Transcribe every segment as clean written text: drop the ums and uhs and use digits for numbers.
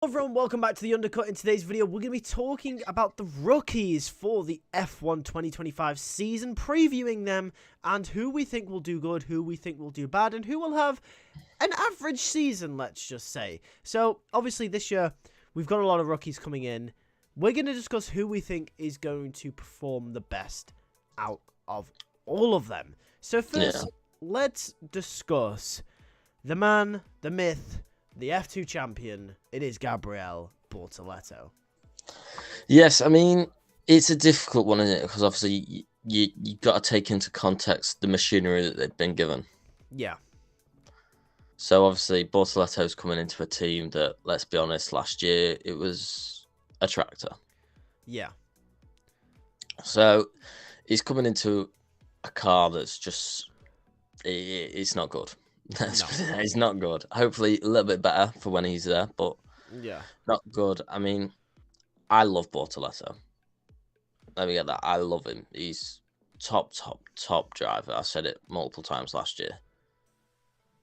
Hello everyone, welcome back to the Undercut. In today's video, we're going to be talking about the rookies for the F1 2025 season, previewing them, and who we think will do good, who we think will do bad, and who will have an average season, let's just say. So, obviously this year, we've got a lot of rookies coming in. We're going to discuss who we think is going to perform the best out of all of them. So first, let's discuss the man, the myth, the F2 champion. It is Gabriel Bortoleto. Yes, I mean, it's a difficult one, isn't it? Because obviously you got to take into context the machinery that they've been given. Yeah. So obviously Bortoleto's coming into a team that, let's be honest, last year it was a tractor. Yeah. So he's coming into a car that's just, it's not good. No. It's not good. Hopefully a little bit better for when he's there, but yeah, not good. I mean, I love Bortoleto. Let me get that. I love him. He's top driver. I said it multiple times last year.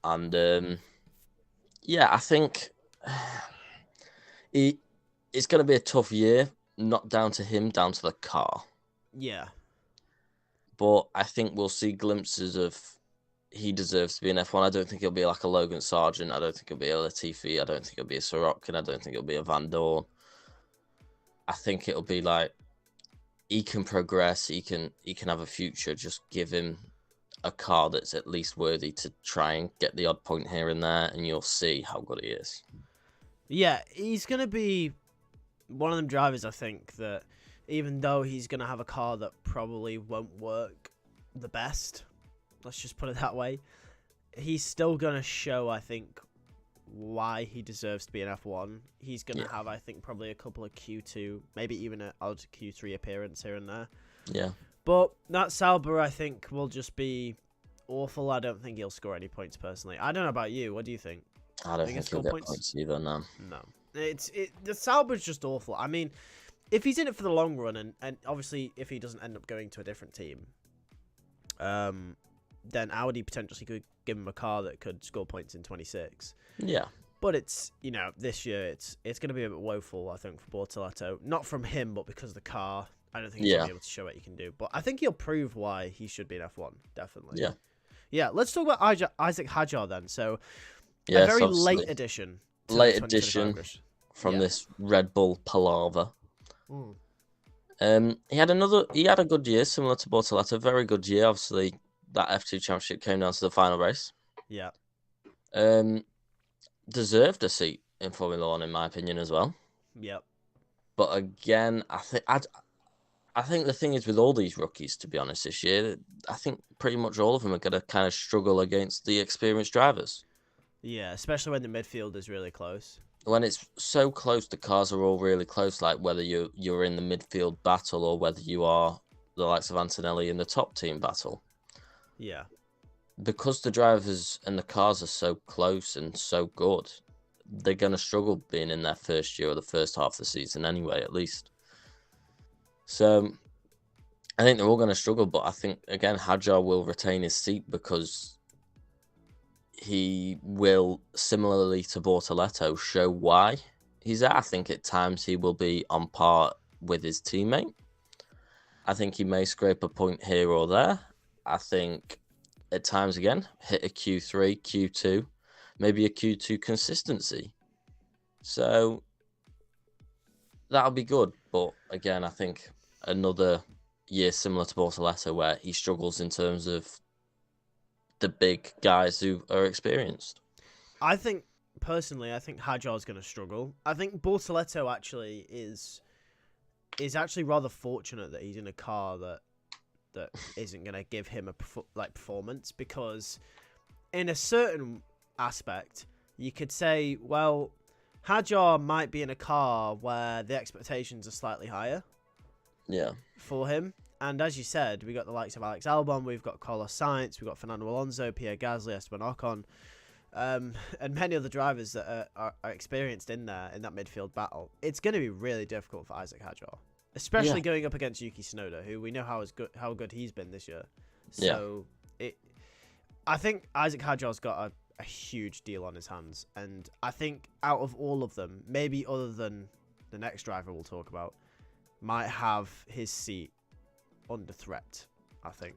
And yeah, I think it's going to be a tough year, not down to him, down to the car. Yeah. But I think we'll see glimpses of he deserves to be an F1. I don't think he'll be like a Logan Sargent. I don't think he'll be a Latifi. I don't think he'll be a Sorokin. I don't think he'll be a Van Dorn. I think it'll be like he can progress. He can have a future. Just give him a car that's at least worthy to try and get the odd point here and there, and you'll see how good he is. Yeah, he's going to be one of them drivers, I think, that even though he's going to have a car that probably won't work the best, let's just put it that way, he's still going to show, I think, why he deserves to be an F1. He's going to have, I think, probably a couple of Q2, maybe even an odd Q3 appearance here and there. Yeah. But that Sauber, I think, will just be awful. I don't think he'll score any points, personally. I don't know about you. What do you think? I don't think he'll get points either, no. No. The Sauber's just awful. I mean, if he's in it for the long run, and obviously if he doesn't end up going to a different team, then Audi potentially could give him a car that could score points in 26. Yeah. But it's, this year it's going to be a bit woeful, I think, for Bortoleto. Not from him, but because of the car. I don't think he's going to be able to show what he can do. But I think he'll prove why he should be an F1, definitely. Yeah. Yeah, let's talk about Isaac Hadjar then. So, yeah, a very late addition. Late addition from this Red Bull palaver. He had a good year, similar to Bortoleto. Very good year. Obviously, that F2 championship came down to the final race. Yeah. Deserved a seat in Formula One, in my opinion, as well. Yep. But again, I think the thing is with all these rookies, to be honest, this year, I think pretty much all of them are going to kind of struggle against the experienced drivers. Yeah, especially when the midfield is really close. When it's so close, the cars are all really close, like whether you're in the midfield battle or whether you are the likes of Antonelli in the top team battle. Yeah. Because the drivers and the cars are so close and so good, they're going to struggle being in their first year or the first half of the season anyway, at least. So I think they're all going to struggle, but I think, again, Hadjar will retain his seat because he will, similarly to Bortoleto, show why he's there. I think at times he will be on par with his teammate. I think he may scrape a point here or there. I think at times, again, hit a Q3, Q2, maybe a Q2 consistency. So that'll be good. But again, I think another year similar to Bortoleto where he struggles in terms of the big guys who are experienced. I think, personally, Hadjar's going to struggle. I think Bortoleto actually is actually rather fortunate that he's in a car that isn't going to give him a performance, because in a certain aspect, you could say, well, Hadjar might be in a car where the expectations are slightly higher. Yeah. For him. And as you said, we got the likes of Alex Albon, we've got Carlos Sainz, we've got Fernando Alonso, Pierre Gasly, Esteban Ocon, and many other drivers that are experienced in that midfield battle. It's going to be really difficult for Isaac Hadjar, especially going up against Yuki Tsunoda, who we know how good he's been this year. So I think Isaac Hadjar's got a huge deal on his hands. And I think out of all of them, maybe other than the next driver we'll talk about, might have his seat under threat, I think.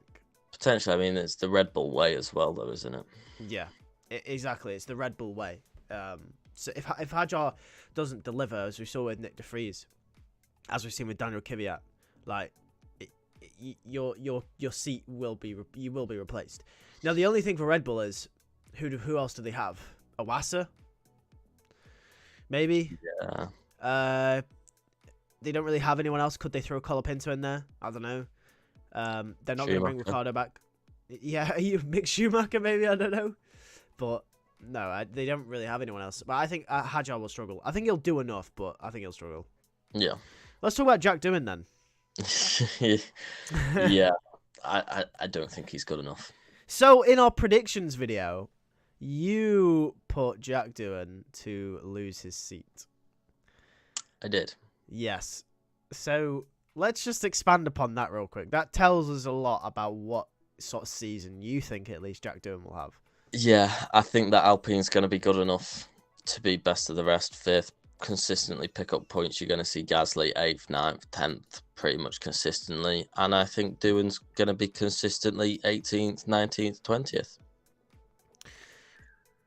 Potentially, I mean, it's the Red Bull way as well, though, isn't it? Yeah, exactly. It's the Red Bull way. So if Hadjar doesn't deliver, as we saw with Nick de Vries, as we've seen with Daniel Kvyat, like your seat will be replaced. Now the only thing for Red Bull is who else do they have? Awasa, maybe. Yeah. They don't really have anyone else. Could they throw Colapinto in there? I don't know. They're not going to bring Ricciardo back. Yeah, Mick Schumacher maybe. I don't know, but. No, they don't really have anyone else. But I think Hadjar will struggle. I think he'll do enough, but I think he'll struggle. Yeah. Let's talk about Jack Doohan then. Yeah, I don't think he's good enough. So in our predictions video, you put Jack Doohan to lose his seat. I did. Yes. So let's just expand upon that real quick. That tells us a lot about what sort of season you think at least Jack Doohan will have. Yeah, I think that Alpine's going to be good enough to be best of the rest, fifth, consistently pick up points. You're going to see Gasly 8th, 9th, 10th, pretty much consistently. And I think Doohan's going to be consistently 18th, 19th, 20th.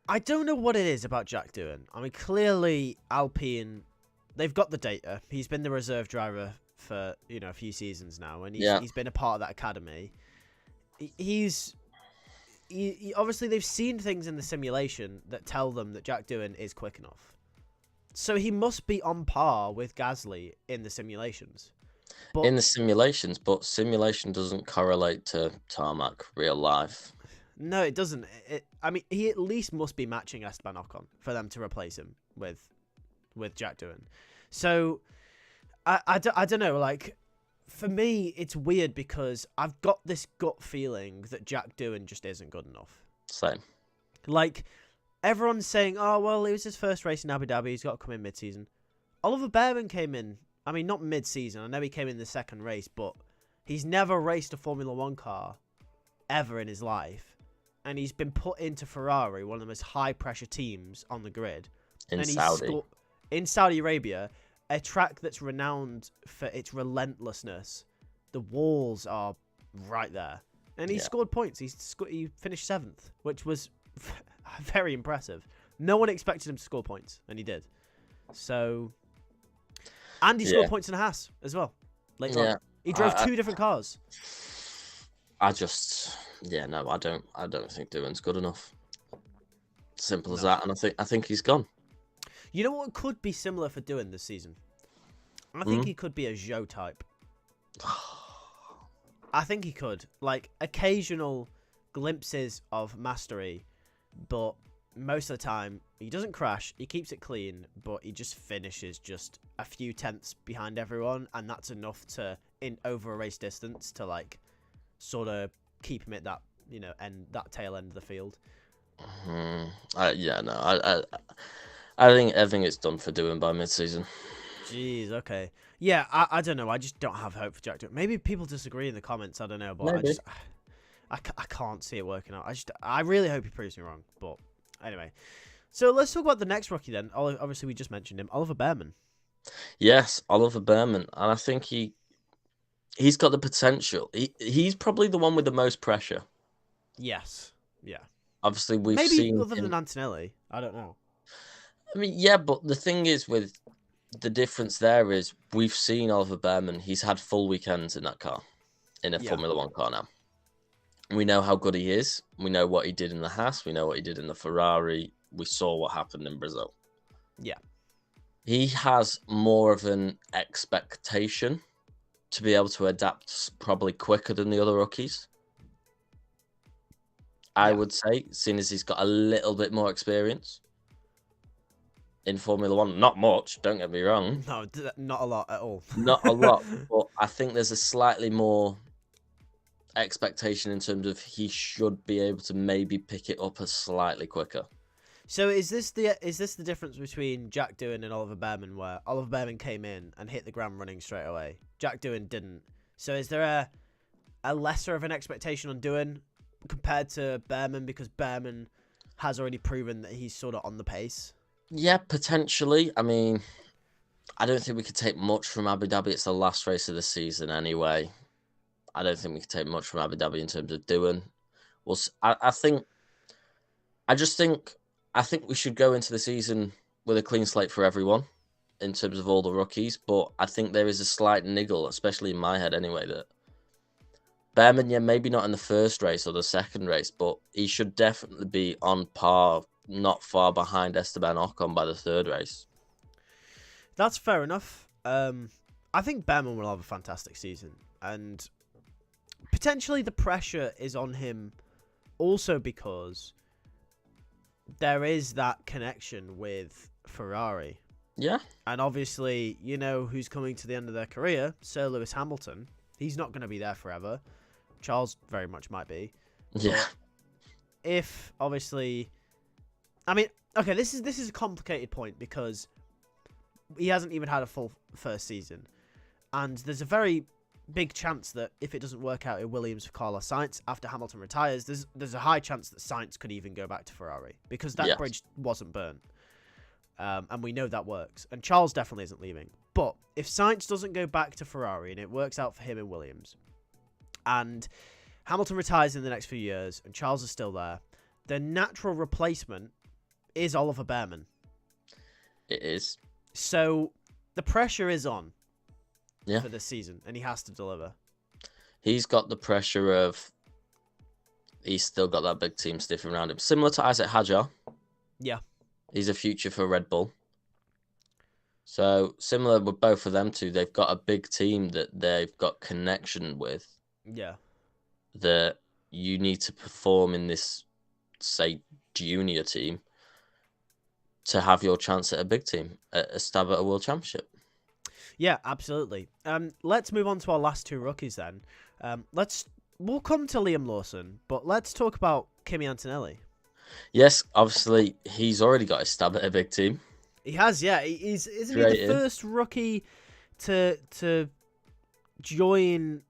I don't know what it is about Jack Doohan. I mean, clearly Alpine, they've got the data. He's been the reserve driver for, a few seasons now. And he's been a part of that academy. Obviously, they've seen things in the simulation that tell them that Jack Doohan is quick enough. So he must be on par with Gasly in the simulations. But simulation doesn't correlate to tarmac, real life. No, it doesn't. I mean, he at least must be matching Esteban Ocon for them to replace him with Jack Doohan. So, I don't know, like... For me, it's weird because I've got this gut feeling that Jack Doohan just isn't good enough. Same. Like, everyone's saying, oh, well, it was his first race in Abu Dhabi. He's got to come in mid-season. Oliver Behrman came in. I mean, not mid-season. I know he came in the second race, but he's never raced a Formula 1 car ever in his life. And he's been put into Ferrari, one of the most high-pressure teams on the grid. In Saudi Arabia. A track that's renowned for its relentlessness. The walls are right there. And he scored points. He finished 7th, which was very impressive. No one expected him to score points, and he did. So, and he scored points in a Haas as well. Later on. He drove 2 different cars. I don't think Doohan's good enough. Simple as that. And I think he's gone. You know what could be similar for Doohan this season? I think he could be a Zhou type. I think he could. Like, occasional glimpses of mastery, but most of the time, he doesn't crash, he keeps it clean, but he just finishes just a few tenths behind everyone, and that's enough to, over a race distance, to, like, sort of keep him at that, that tail end of the field. I think everything is done for Doohan by mid-season. Jeez, okay. Yeah, I don't know. I just don't have hope for Jack Doohan. Maybe people disagree in the comments. I don't know, but Maybe. I can't see it working out. I really hope he proves me wrong. But anyway, so let's talk about the next rookie then. Obviously, we just mentioned him, Oliver Behrman. Yes, Oliver Behrman, and I think he's got the potential. He's probably the one with the most pressure. Yes. Yeah. Obviously, we've maybe seen other than Antonelli. I don't know. I mean, yeah, but the thing is with the difference there is we've seen Oliver Behrman. He's had full weekends in that car, in a Formula 1 car now. We know how good he is. We know what he did in the Haas. We know what he did in the Ferrari. We saw what happened in Brazil. Yeah. He has more of an expectation to be able to adapt probably quicker than the other rookies. I would say, seeing as he's got a little bit more experience in Formula 1. Not much, don't get me wrong. No, not a lot at all. Not a lot, but I think there's a slightly more expectation in terms of he should be able to maybe pick it up a slightly quicker. So is this the difference between Jack Doohan and Oliver Behrman, where Oliver Behrman came in and hit the ground running straight away? Jack Doohan didn't. So is there a lesser of an expectation on Doohan compared to Behrman, because Behrman has already proven that he's sort of on the pace. Yeah, potentially. I mean, I don't think we could take much from Abu Dhabi. It's the last race of the season anyway. I don't think we could take much from Abu Dhabi in terms of doing. Well, I think we should go into the season with a clean slate for everyone in terms of all the rookies. But I think there is a slight niggle, especially in my head anyway, that Behrman, yeah, maybe not in the first race or the second race, but he should definitely be on par, not far behind Esteban Ocon by the third race. That's fair enough. I think Behrman will have a fantastic season, and potentially the pressure is on him also because there is that connection with Ferrari. Yeah. And obviously, you know who's coming to the end of their career? Sir Lewis Hamilton. He's not going to be there forever. Charles very much might be. Yeah. But if, obviously... I mean, okay, this is a complicated point because he hasn't even had a full first season. And there's a very big chance that if it doesn't work out in Williams for Carlos Sainz after Hamilton retires, there's a high chance that Sainz could even go back to Ferrari because that bridge wasn't burnt. And we know that works. And Charles definitely isn't leaving. But if Sainz doesn't go back to Ferrari and it works out for him in Williams, and Hamilton retires in the next few years and Charles is still there, the natural replacement is Oliver Behrman. It is. So the pressure is on Yeah. for this season, and he has to deliver. He's got the pressure of... He's still got that big team stiff around him. Similar to Isaac Hadjar. Yeah. He's a future for Red Bull. So, similar with both of them two, they've got a big team that they've got connection with. Yeah. That you need to perform in this, say, junior team to have your chance at a big team, a stab at a world championship. Yeah, absolutely. Let's move on to our last two rookies then. We'll come to Liam Lawson, but let's talk about Kimi Antonelli. Yes, obviously, he's already got a stab at a big team. He has, yeah. Isn't he the first rookie to join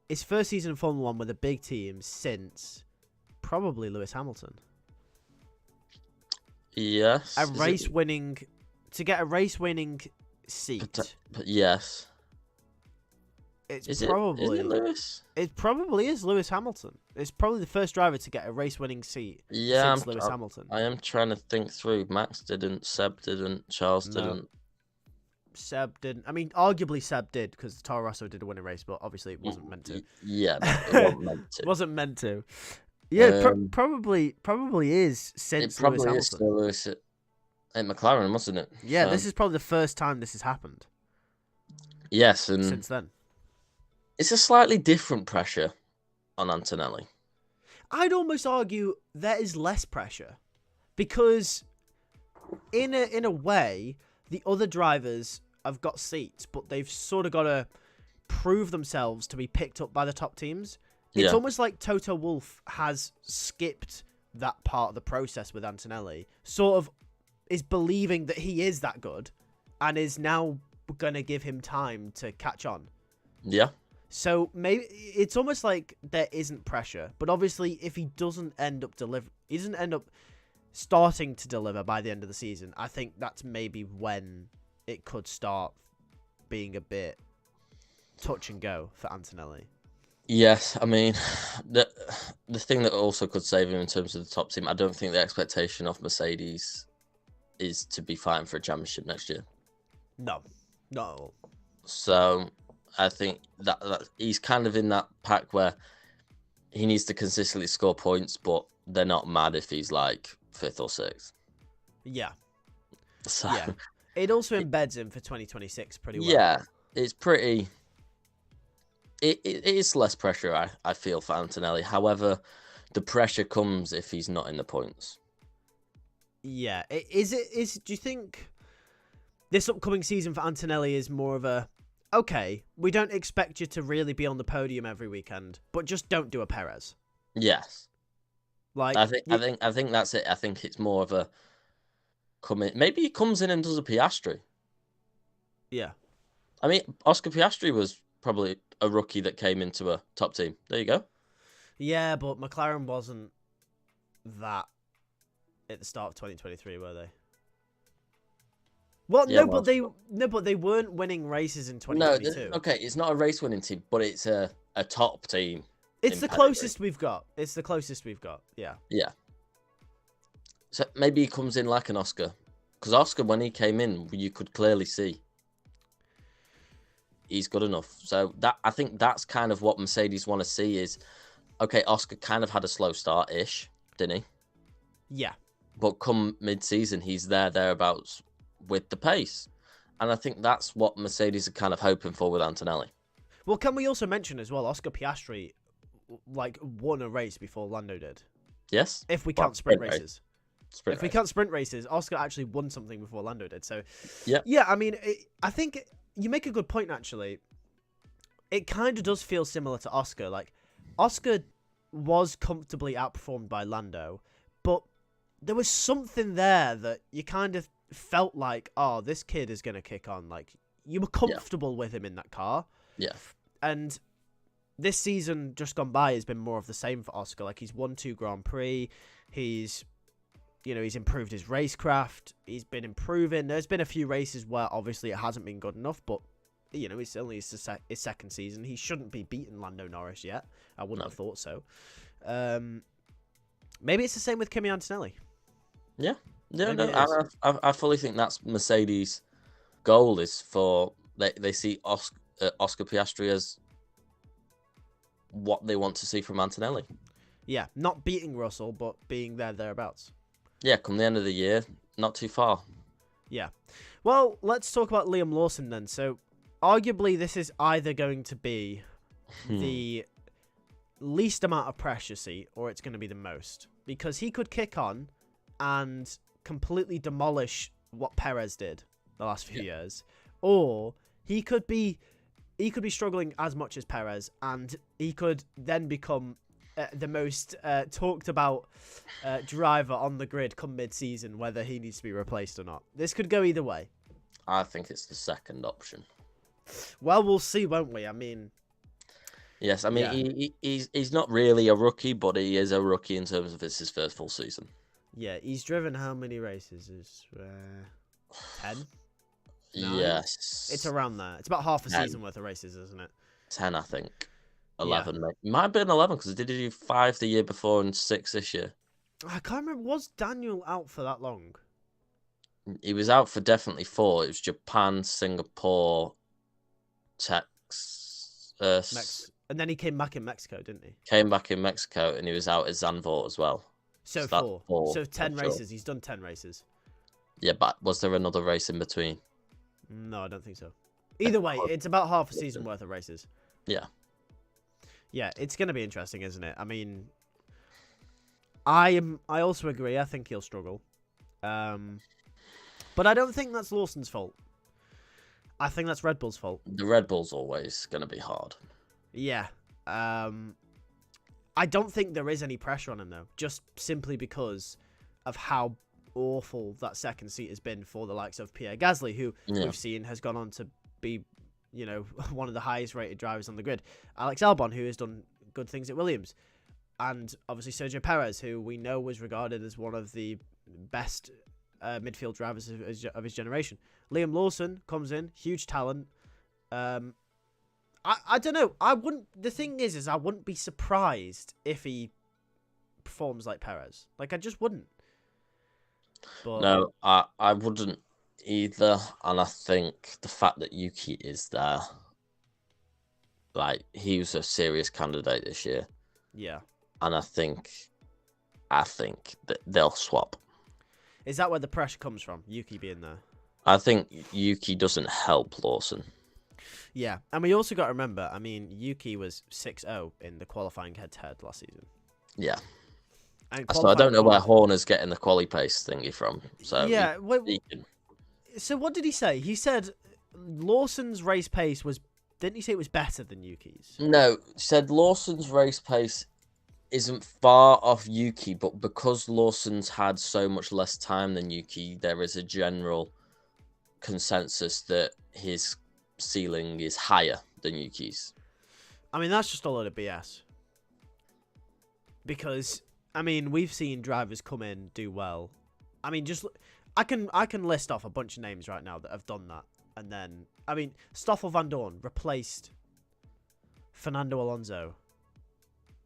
his first season in Formula 1 with a big team since probably Lewis Hamilton? Yes. To get a race winning seat. But yes. Is it Lewis? It probably is Lewis Hamilton. It's probably the first driver to get a race-winning seat since Lewis Hamilton. I am trying to think through. Max didn't, Seb didn't, Charles didn't. Seb didn't. I mean, arguably Seb did because Toro Rosso did a winning race, but obviously it wasn't meant to. Yeah, it wasn't meant to. Wasn't meant to. Yeah, probably is since Lewis Hamilton. It probably is still Lewis at McLaren, wasn't it? Yeah, this is probably the first time this has happened. Yes, and since then. It's a slightly different pressure on Antonelli. I'd almost argue there is less pressure because in a way, the other drivers have got seats, but they've sort of got to prove themselves to be picked up by the top teams. It's almost like Toto Wolff has skipped that part of the process with Antonelli, sort of is believing that he is that good and is now going to give him time to catch on. Yeah. So maybe it's almost like there isn't pressure, but obviously if he doesn't end up starting to deliver by the end of the season, I think that's maybe when it could start being a bit touch and go for Antonelli. Yes, I mean, the thing that also could save him in terms of the top team, I don't think the expectation of Mercedes is to be fighting for a championship next year. No, not at all. So I think that he's kind of in that pack where he needs to consistently score points, but they're not mad if he's like 5th or 6th. Yeah. So, yeah. It also embeds him for 2026 pretty well. Yeah, it's pretty... It is less pressure, I feel, for Antonelli. However, the pressure comes if he's not in the points. Yeah. Do you think this upcoming season for Antonelli is more of a, okay, we don't expect you to really be on the podium every weekend, but just don't do a Perez? Yes. Like I think that's it. I think it's more of a maybe he comes in and does a Piastri. Yeah. I mean, Oscar Piastri was probably a rookie that came into a top team. There you go. Yeah, but McLaren wasn't that at the start of 2023, were they? Well, Yeah, but they weren't winning races in no, 2022. okay, it's not a race winning team, but it's a top team. It's the in pedigree. closest we've got. It's the closest we've got. Yeah. Yeah. So maybe he comes in like an Oscar, because Oscar, when he came in, you could clearly see he's good enough. So that, I think that's kind of what Mercedes want to see is, okay, Oscar kind of had a slow start ish, didn't he? Yeah. But come mid-season, he's thereabouts with the pace. And I think that's what Mercedes are kind of hoping for with Antonelli. Well, can we also mention as well, Oscar Piastri, like, won a race before Lando did? Yes? If we count sprint races. Sprint if we race. count sprint races, Oscar actually won something before Lando did. So, yeah, I mean, I think you make a good point, actually. It kind of does feel similar to Oscar. Like, Oscar was comfortably outperformed by Lando, but there was something there that you kind of felt like, oh, this kid is going to kick on. Like, you were comfortable with him in that car. Yeah. And this season just gone by has been more of the same for Oscar. Like, he's won 2 Grand Prix. He's improved his racecraft. He's been improving. There's been a few races where obviously it hasn't been good enough, but it's only his second season. He shouldn't be beating Lando Norris yet. I wouldn't have thought so. Maybe it's the same with Kimi Antonelli. Yeah. I fully think that's Mercedes' goal is for they see Oscar Piastri as what they want to see from Antonelli. Yeah, not beating Russell, but being thereabouts. Yeah, come the end of the year, not too far. Yeah. Well, let's talk about Liam Lawson then. So, arguably, this is either going to be the least amount of pressure seat, or it's going to be the most. Because he could kick on and completely demolish what Perez did the last few years. Or he could be struggling as much as Perez, and he could then become the most talked about driver on the grid come mid-season, whether he needs to be replaced or not. This could go either way. I think it's the second option. Well, we'll see, won't we? I mean... Yes, I mean, he's not really a rookie, but he is a rookie in terms of it's his first full season. Yeah, he's driven how many races? 10? 9? Yes. It's around there. It's about half a season worth of races, isn't it? 10, I think. 11, maybe. Might have been 11, because did he do 5 the year before and 6 this year? I can't remember. Was Daniel out for that long? He was out for definitely 4. It was Japan, Singapore, Texas. And then he came back in Mexico, didn't he? Came back in Mexico, and he was out at Zandvoort as well. So 4. So 10 races. He's done 10 races. Yeah, but was there another race in between? No, I don't think so. Either way, it's about half a season worth of races. Yeah. Yeah, it's going to be interesting, isn't it? I mean, I also agree. I think he'll struggle. But I don't think that's Lawson's fault. I think that's Red Bull's fault. The Red Bull's always going to be hard. Yeah. I don't think there is any pressure on him, though. Just simply because of how awful that second seat has been for the likes of Pierre Gasly, who we've seen has gone on to be, one of the highest rated drivers on the grid. Alex Albon, who has done good things at Williams. And obviously Sergio Perez, who we know was regarded as one of the best midfield drivers of his generation. Liam Lawson comes in, huge talent. I don't know. The thing is I wouldn't be surprised if he performs like Perez. Like, I just wouldn't. But... No, I wouldn't either. And I think the fact that Yuki is there, like, he was a serious candidate this year. Yeah. And I think that they'll swap. Is that where the pressure comes from? Yuki being there? I think Yuki doesn't help Lawson. Yeah, and we also got to remember, I mean, Yuki was 6-0 in the qualifying head-to-head last season. Yeah. And so I don't know where Horner's getting the quali pace thingy from. So yeah. So what did he say? He said Lawson's race pace was... Didn't he say it was better than Yuki's? No, he said Lawson's race pace isn't far off Yuki, but because Lawson's had so much less time than Yuki, there is a general consensus that his ceiling is higher than Yuki's. I mean, that's just a load of BS. Because I mean, we've seen drivers come in, do well. I mean, I can list off a bunch of names right now that have done that. And then, I mean, Stoffel Van Dorn replaced Fernando Alonso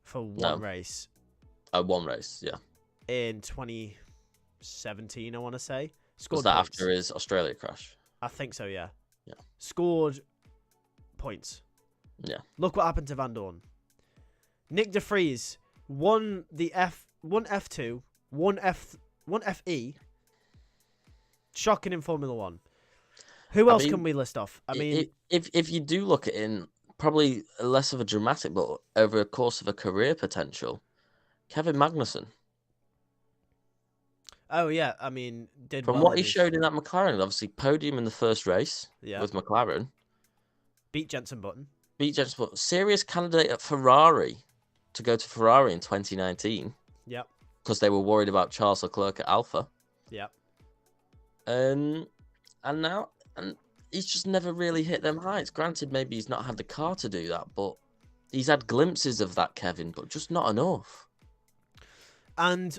for one race. One race, yeah. In 2017, I want to say. Was that after his Australia crash? I think so, yeah. Yeah. Scored points. Yeah. Look what happened to Van Dorn. Nick de Vries won the one F2, one FE. Shocking in Formula One. Who else can we list off? I mean, if you do look at it in probably less of a dramatic, but over a course of a career potential, Kevin Magnussen. Oh yeah, I mean, from what he showed in that McLaren, obviously podium in the first race with McLaren. Beat Jenson Button. Serious candidate at Ferrari to go to Ferrari in 2019. Yep. Because they were worried about Charles Leclerc at Alpha. Yep. And he's just never really hit them heights. Granted, maybe he's not had the car to do that, but he's had glimpses of that, Kevin, but just not enough. And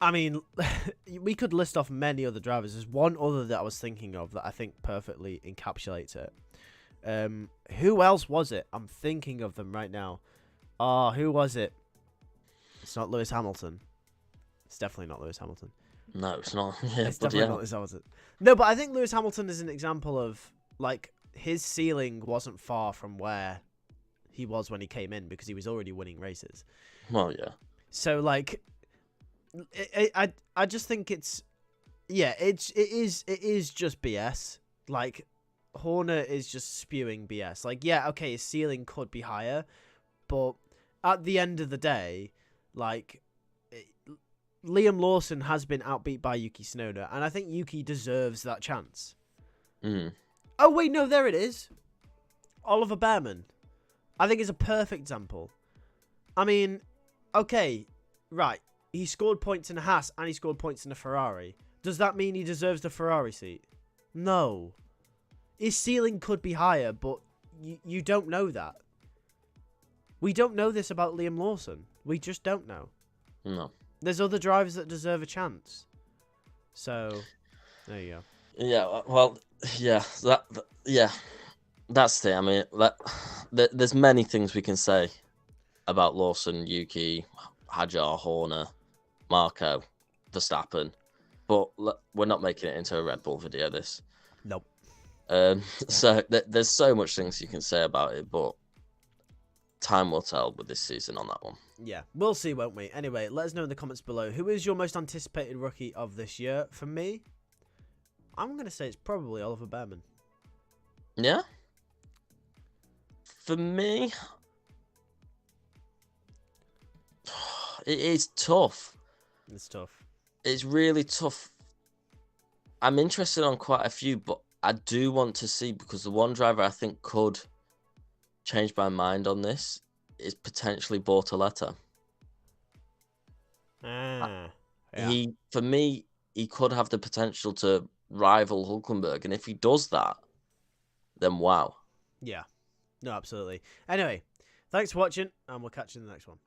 I mean, we could list off many other drivers. There's one other that I was thinking of that I think perfectly encapsulates it. Who else was it? I'm thinking of them right now. Who was it? It's not Lewis Hamilton. It's definitely not Lewis Hamilton. No, it's not. It's definitely not Lewis Hamilton. No, but I think Lewis Hamilton is an example of, like, his ceiling wasn't far from where he was when he came in because he was already winning races. Well, yeah. So, like, I just think it is just BS. Like, Horner is just spewing BS. Like, yeah, okay, his ceiling could be higher, but at the end of the day, like, Liam Lawson has been outbeat by Yuki Tsunoda, and I think Yuki deserves that chance. Oh, wait, no, there it is. Oliver Behrman. I think it's a perfect example. I mean, okay, right. He scored points in a Haas and he scored points in a Ferrari. Does that mean he deserves the Ferrari seat? No. His ceiling could be higher, but you don't know that. We don't know this about Liam Lawson. We just don't know. No. There's other drivers that deserve a chance. So, there you go. Yeah, well, yeah, that's the. I mean, there's many things we can say about Lawson, Yuki, Hajar, Horner, Marco, Verstappen, but we're not making it into a Red Bull video. This. Nope. So there's so much things you can say about it, but time will tell with this season on that one. Yeah, we'll see, won't we? Anyway, let us know in the comments below. Who is your most anticipated rookie of this year? For me, I'm going to say it's probably Oliver Behrman. Yeah? For me, it is tough. It's tough. It's really tough. I'm interested on quite a few, but I do want to see, because the one driver I think could change my mind on this is potentially Bortoleto. Yeah. For me, he could have the potential to rival Hülkenberg, and if he does that, then wow. Yeah. No, absolutely. Anyway, thanks for watching, and we'll catch you in the next one.